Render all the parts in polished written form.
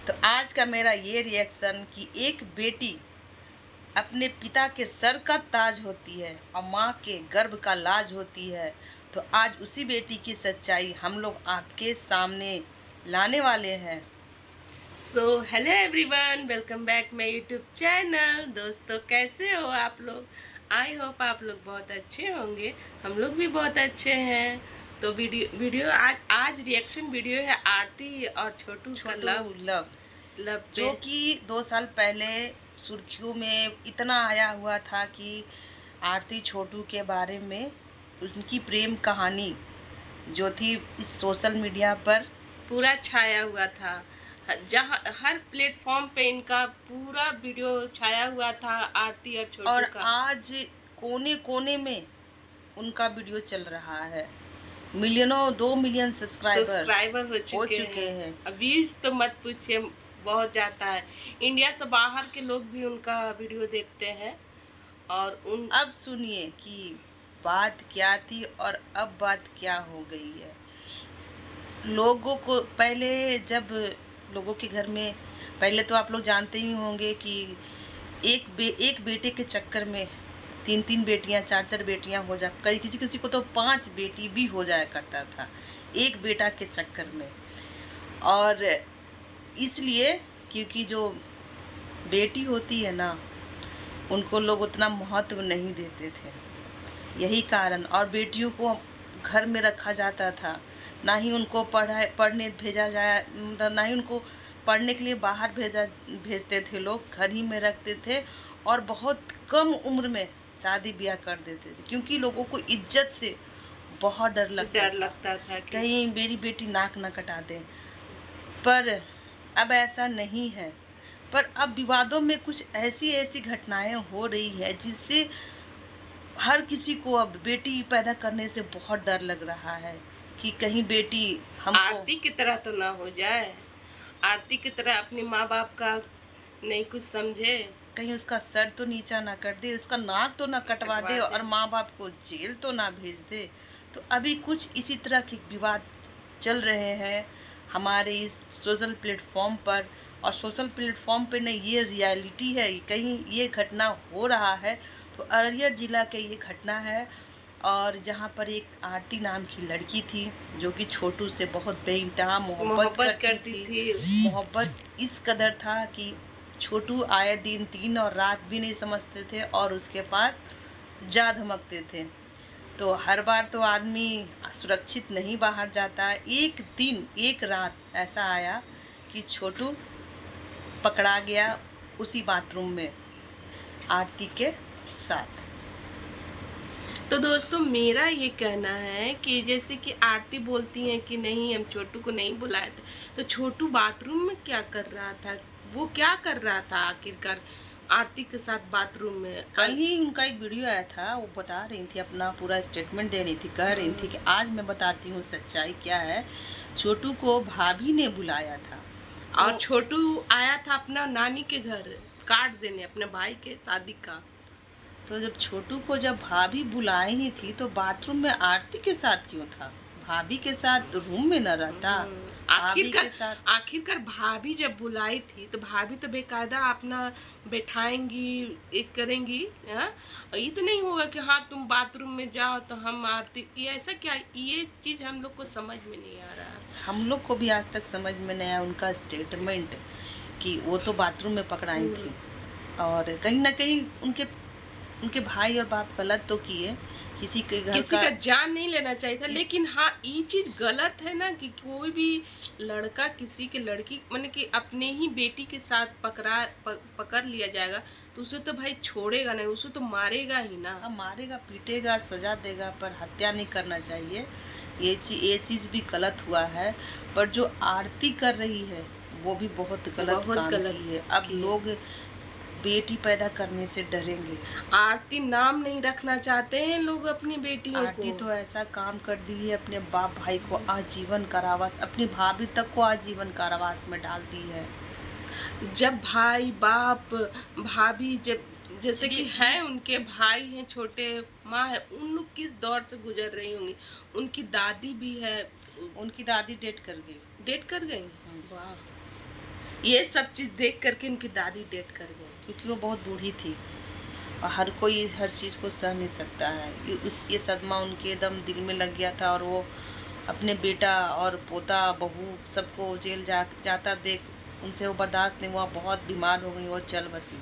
तो आज का मेरा ये रिएक्शन कि एक बेटी अपने पिता के सर का ताज होती है और माँ के गर्भ का लाज होती है। तो आज उसी बेटी की सच्चाई हम लोग आपके सामने लाने वाले हैं। So hello everyone, welcome back my YouTube channel. दोस्तों, कैसे हो आप लोग? आई होप आप लोग बहुत अच्छे होंगे। हम लोग भी बहुत अच्छे हैं। तो वीडियो आज रिएक्शन वीडियो है आरती और छोटू का लव जो पे। कि 2 साल पहले सुर्खियों में इतना आया हुआ था कि आरती छोटू के बारे में उनकी प्रेम कहानी जो थी इस सोशल मीडिया पर पूरा छाया हुआ था। जहाँ हर प्लेटफॉर्म पे इनका पूरा वीडियो छाया हुआ था, आरती और छोटू और का। आज कोने कोने में उनका वीडियो चल रहा है। मिलियनों 2 मिलियन सब्सक्राइबर हो चुके चुके हैं। हैं। व्यूज तो मत पूछिए, बहुत जाता है। इंडिया से बाहर के लोग भी उनका वीडियो देखते हैं। और अब सुनिए कि बात क्या थी और अब बात क्या हो गई है। लोगों को पहले जब लोगों के घर में पहले तो आप लोग जानते ही होंगे कि एक बेटे के चक्कर में 3 बेटियां 4 बेटियां हो जा, कई किसी किसी को तो 5 बेटी भी हो जाया करता था एक बेटा के चक्कर में। और इसलिए क्योंकि जो बेटी होती है ना, उनको लोग उतना महत्व नहीं देते थे, यही कारण। और बेटियों को घर में रखा जाता था, ना ही उनको पढ़ने भेजा जाए, ना ही उनको पढ़ने के लिए बाहर भेजते थे, लोग घर ही में रखते थे। और बहुत कम उम्र में शादी ब्याह कर देते थे क्योंकि लोगों को इज्जत से बहुत डर लगता था कि कहीं मेरी बेटी नाक न कटा दे। पर अब ऐसा नहीं है। पर अब विवादों में कुछ ऐसी ऐसी घटनाएं हो रही है जिससे हर किसी को अब बेटी पैदा करने से बहुत डर लग रहा है कि कहीं बेटी हमको आरती की तरह तो ना हो जाए। आरती की तरह अपने माँ बाप का नहीं कुछ समझे, कहीं उसका सर तो नीचा ना कर दे, उसका नाक तो ना कटवा दे और माँ बाप को जेल तो ना भेज दे। तो अभी कुछ इसी तरह के विवाद चल रहे हैं हमारे इस सोशल प्लेटफॉर्म पर। और सोशल प्लेटफॉर्म पे नहीं, ये रियलिटी है, कहीं ये घटना हो रहा है। तो अररिया ज़िला के ये घटना है और जहाँ पर एक आरती नाम की लड़की थी जो कि छोटू से बहुत बेइंतहा मोहब्बत करती थी। मोहब्बत इस कदर था कि छोटू आए दिन दिन और रात भी नहीं समझते थे और उसके पास जा धमकते थे। तो हर बार तो आदमी सुरक्षित नहीं बाहर जाता। एक दिन एक रात ऐसा आया कि छोटू पकड़ा गया उसी बाथरूम में आरती के साथ। तो दोस्तों, मेरा ये कहना है कि जैसे कि आरती बोलती हैं कि नहीं, हम छोटू को नहीं बुलाए थे, तो छोटू बाथरूम में क्या कर रहा था? वो क्या कर रहा था आखिरकार आरती के साथ बाथरूम में? कल ही उनका एक वीडियो आया था, वो बता रही थी, अपना पूरा स्टेटमेंट दे रही थी, कह रही थी कि आज मैं बताती हूँ सच्चाई क्या है। छोटू को भाभी ने बुलाया था और छोटू आया था अपना नानी के घर कार्ड देने अपने भाई के शादी का। तो जब छोटू को जब भाभी बुलाई ही थी तो बाथरूम में आरती के साथ क्यों था? भाभी के साथ रूम में न रहता? आखिरकार भाभी जब बुलाई थी तो भाभी तो बेकायदा अपना बैठाएंगी, एक करेंगी। ये तो नहीं होगा कि हाँ तुम बाथरूम में जाओ तो हम आरती, ये ऐसा क्या? ये चीज़ हम लोग को समझ में नहीं आ रहा। हम लोग को भी आज तक समझ में नहीं आया उनका स्टेटमेंट कि वो तो बाथरूम में पकड़ाई थी। और कहीं ना कहीं उनके भाई और बाप गलत तो किए, किसी का जान नहीं लेना चाहिए था। लेकिन हाँ, ये चीज गलत है ना कि कोई भी लड़का किसी के लड़की माने कि अपने ही बेटी के साथ पकड़ लिया जाएगा तो उसे तो भाई छोड़ेगा नहीं, उसे तो मारेगा ही ना। हाँ, मारेगा, पीटेगा, सजा देगा, पर हत्या नहीं करना चाहिए। ये चीज़ भी गलत हुआ है। पर जो आरती कर रही है वो भी बहुत गलत काम की है। अब लोग बेटी पैदा करने से डरेंगे। आरती नाम नहीं रखना चाहते हैं लोग अपनी बेटियों को। आरती तो ऐसा काम कर दी है, अपने बाप भाई को आजीवन कारावास, अपनी भाभी तक को आजीवन कारावास में डाल दी है। जब भाई बाप भाभी जब जैसे कि हैं, उनके भाई हैं, छोटे माँ है, उन लोग किस दौर से गुजर रही होंगी। उनकी दादी भी है, उनकी दादी डेट कर गई। वाह, ये सब चीज़ देख करके उनकी दादी डेथ कर गई। क्योंकि वो बहुत बूढ़ी थी और हर कोई हर चीज़ को सह नहीं सकता है। ये सदमा उनके एकदम दिल में लग गया था और वो अपने बेटा और पोता बहू सबको जेल जाता देख उनसे वो बर्दाश्त नहीं हुआ, बहुत बीमार हो गई, वो चल बसी।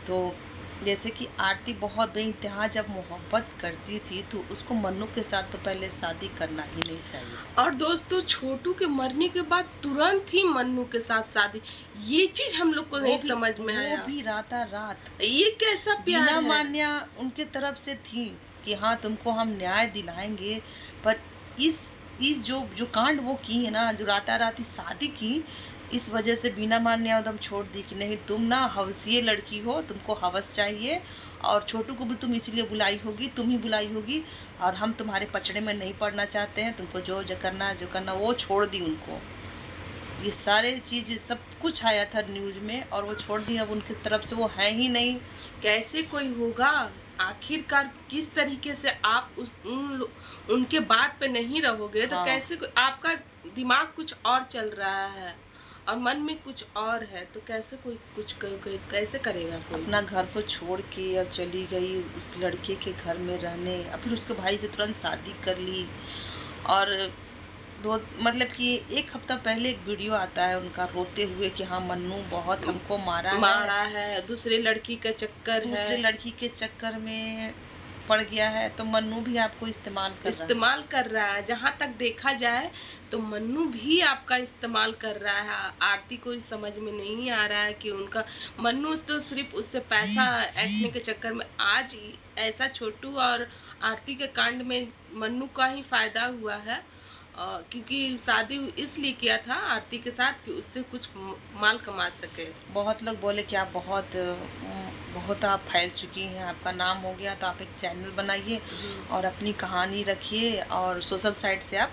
तो जैसे कि आरती बहुत बेइंतहा जब मोहब्बत करती थी तो उसको मन्नू के साथ तो पहले शादी करना ही नहीं चाहिए। और दोस्तों छोटू के मरने के बाद तुरंत ही मन्नू के साथ शादी, ये चीज हम लोग को नहीं समझ में आया। वो भी राता रात, ये कैसा प्यार बिना है? मान्या उनके तरफ से थी कि हाँ तुमको हम न्याय दिलाएंगे, पर इस जो कांड वो की है ना, जो राता रात शादी की, इस वजह से बिना मान्या एकदम छोड़ दी कि नहीं तुम ना हवसीय लड़की हो, तुमको हवस चाहिए और छोटू को भी तुम इसीलिए बुलाई होगी, तुम ही बुलाई होगी और हम तुम्हारे पचड़े में नहीं पड़ना चाहते हैं, तुमको जो करना वो छोड़ दी उनको। ये सारे चीज़ सब कुछ आया था न्यूज़ में और वो छोड़ दी, अब उनकी तरफ से वो है ही नहीं। कैसे कोई होगा? आखिरकार किस तरीके से आप उनके बात पे नहीं रहोगे तो हाँ। कैसे आपका दिमाग कुछ और चल रहा है और मन में कुछ और है, तो कैसे कोई कुछ कैसे करेगा? कोई अपना घर को छोड़ के अब चली गई उस लड़के के घर में रहने, और फिर उसके भाई से तुरंत शादी कर ली। और मतलब कि एक हफ्ता पहले एक वीडियो आता है उनका रोते हुए कि हाँ मन्नू बहुत हमको मारा है, दूसरे लड़की का चक्कर है, दूसरे लड़की के चक्कर में पड़ गया है। तो मन्नू भी आपको इस्तेमाल कर रहा है। जहाँ तक देखा जाए तो मन्नू भी आपका इस्तेमाल कर रहा है। आरती को समझ में नहीं आ रहा है कि उनका मन्नू तो सिर्फ उससे पैसा ऐंठने के चक्कर में, आज ऐसा छोटू और आरती के कांड में मन्नू का ही फायदा हुआ है, क्योंकि शादी इसलिए किया था आरती के साथ कि उससे कुछ माल कमा सके। बहुत लोग बोले कि आप बहुत आप फैल चुकी हैं, आपका नाम हो गया, तो आप एक चैनल बनाइए और अपनी कहानी रखिए और सोशल साइट से आप